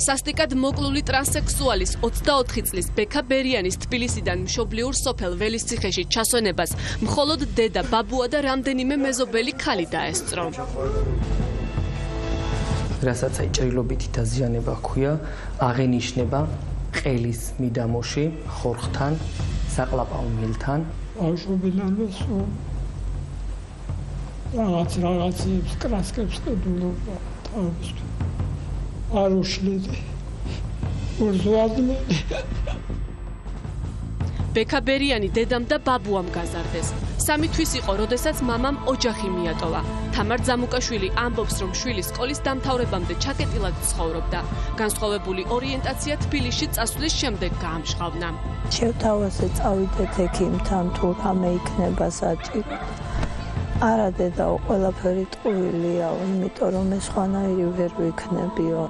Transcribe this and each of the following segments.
სასტიკად მოკლული ტრანსექსუალის 24 წლის ბექა ბერიანის თბილისიდან მშობლიურ სოფელ ველისციხეში ჩასვენებას მხოლოდ დედა, ბაბუა და რამდენიმე მეზობელი ქალი დაესწრო. რასაც ჭრილობითი დაზიანება ჰქვია, აღენიშნება ყელის მიდამოში, ხორხთან, საყლაპაო მილთან. ბავშვობიდანვე სულ რაღაცებს კრასკებს ყიდულობა თავისთვის. არ უშლიდი. ურზვადნელი. ბექა ბერიანი დედამ და ბაბუამ გაზარდეს. 3 თვის იყო, როდესაც მამამ ოჯახი მიატოვა. თამარ ძამუკაშვილი ამბობს, რომ შვილი სკოლის დამთავრებამდე ჩაკეტილად ცხოვრობდა. განსხვავებული ორიენტაცია თბილისში წასვლის შემდეგ გაამჟღავნა. შევთავაზე წავიდეთ ექიმთან, თუ რამე იქნება საჭირო. არა დედაო, ყველაფერი ტყუილია, იმიტომ რომ ეს ხვანაირი ვერ ვიქნებიო.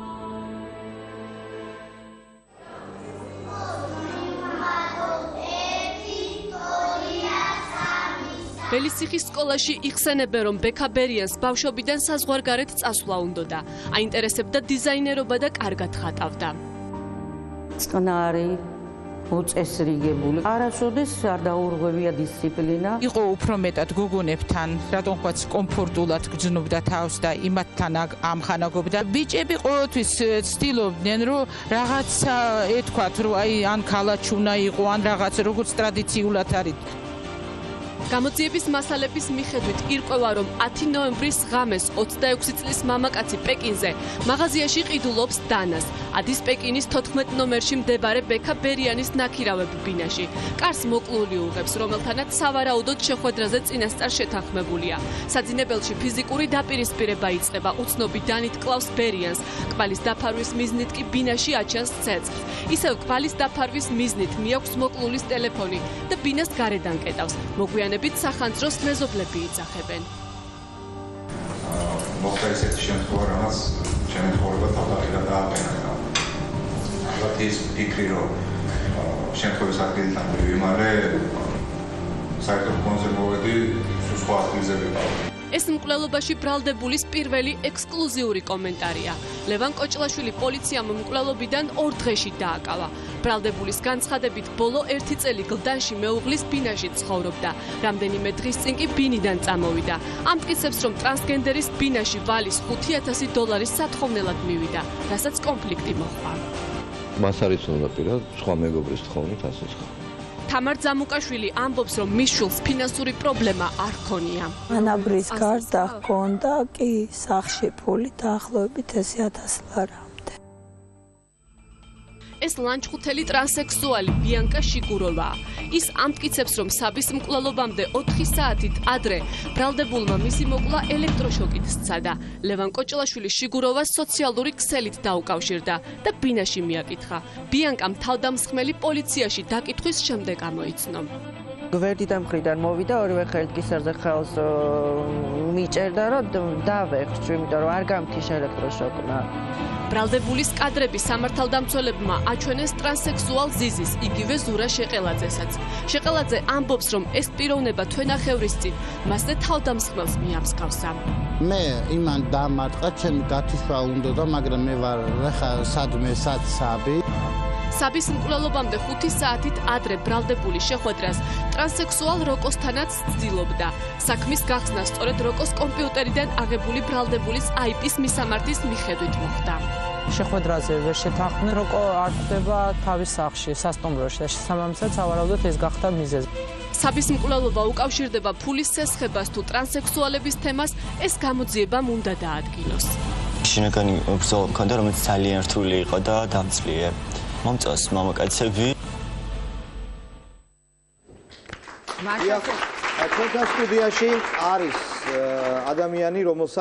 ველისციხის სკოლაში იხსენებენ, რომ ბექა ბერიანს ბავშვობიდან საზღვარგარეთ წასვლა უნდოდა. აინტერესებდა დიზაინერობა და კარგად ხატავდა. წყნარი, მოწესრიგებული. არასოდეს არ დაურღვევია დისციპლინა. იყო უფრო მეტად გოგონებთან, რატომღაც კომფორტულად გრძნობდა თავს და იმათთან ამხანაგობდა. ბიჭები ყოველთვის ცდილობდნენ, რომ რაღაცა ეთქვათ, რომ აი ან ქალაჩი უნდა იყო, ან რაღაც როგორც ტრადიციულად არის. გამოძიების მასალების მიხედვით ირკვევა, რომ 10 ნოემბრის ღამეს 26 წლის მამაკაცი პეკინზე მაღაზიაში ყიდულობს დანას. ადის პეკინის 14 ნომერში მდებარე ბექა ბერიანის ნაქირავებ ბინაში. კარს მოკლული უღებს, რომელთანაც სავარაუდოდ შეხვედრაზე წინასწარ შეთანხმებულია. საძინებელში ფიზიკური დაპირისპირება იწყება, უცნობი დანით კლავს ბერიანს. კვალის დაფარვის მიზნით კი ბინაში აჩენს ცეცხლს. ისევ კვალის დაფარვის მიზნით მიაქვს მოკლულის ტელეფონი და ბინას გარედან კეტავს. მოგვიანებით სახანძროს მეზობლები იძახებენ. მოხდა ისეთი შემთხვევა, რამაც ჩემი ცხოვრება თავდაპირველად დააყენა. ალბათ ის ფიქრი, რომ შემთხვევის ადგილიდან მივიმარე, საერთოდ ფონზე მოვედი, სხვა ადგილზე ვიყავ. ეს მკვლელობაში ბრალდებულის პირველი ექსკლუზიური კომენტარია. ლევან კოჭლაშვილი პოლიციამ მკვლელობიდან 2 დღეში დააკავა. ბრალდებულის განცხადებით, ბოლო 1 წელი გლდანში მეუღლის ბინაში ცხოვრობდა. რამდენიმე დღის წინ კი ბინიდან წამოვიდა. ამტკიცებს, რომ ტრანსგენდერის ბინაში ვალის $5,000 სათხოვნელად მივიდა, რასაც კონფლიქტი მოჰყვა. მას არის უნდაპირა სხვა მეგობრის თხოვნით ასე სხვა. თამარ ძამუკაშვილი ამბობს, რომ მის შვილს ფინანსური პრობლემა არ ჰქონია. ანაბრის გარდა ჰქონდა კი სახლში ფული დაახლოებით 1000 ლარამდე. ეს ლანჩხუთელი ტრანსექსუალი ბიანკა შიგუროვაა. ის ამტკიცებს, რომ საბის მკვლელობამდე 4 საათით ადრე ბრალდებულმა მისი მოკლა ელექტროშოკით სცადა. ლევან კოჭლაშვილი შიგუროვას სოციალური ქსელით დაუკავშირდა და ბინაში მიაკითხა. ბიანკამ თავდამსხმელი პოლიციაში დაკითხვის შემდეგ ამოიცნო. გვერდიდან მხრიდან მოვიდა, ორივე ხელით კისერზე ხელს მიჭერდა, რომ დავეხჭო, იმიტომ რომ არ გამთიშ ელექტროშოკმა. ბრალდებულის კადრები სამართალდამცველებმა აჩვენეს ტრანსექსუალ ზიზის, იგივე ზურა შეყელაძესაც. შეყელაძე ამბობს, რომ ეს პიროვნება თვენახევრის წინ მასზე თავდამსხმელს მიამსგავსა. მე იმან დამარტყა, ჩემი გათიშვა უნდოდა, მაგრამ მე ვარ ხა სადმე საცაბი. საბის მკვლელობამდე 5 საათით ადრე ბრალდებული შეხვედრას ტრანსექსუალ როკოსთანაც ცდილობდა. საქმის გახსნა სწორედ როკოს კომპიუტერიდან აღებული ბრალდებულის IP-ის მისამართის მიხედვით მოხდა. შეხვედრაზე ვერ შეთანხმდნენ, როკო არ ხდება თავის სახლში, სასტუმროში და შესაბამისად სავარაუდოდ ეს გახდა მიზეზი. საბის მკვლელობა უკავშირდება ფულის სესხებას თუ ტრანსექსუალების თემას, ეს გამოძიებამ უნდა დაადგილოს. შინაგანი ბრძოლა მქონდა, რომელიც ძალიან რთული იყო და დამწლიე. მომწონს მამაკაცები. ჩვენთან სტუდიაში არის ადამიანი, რომელსაც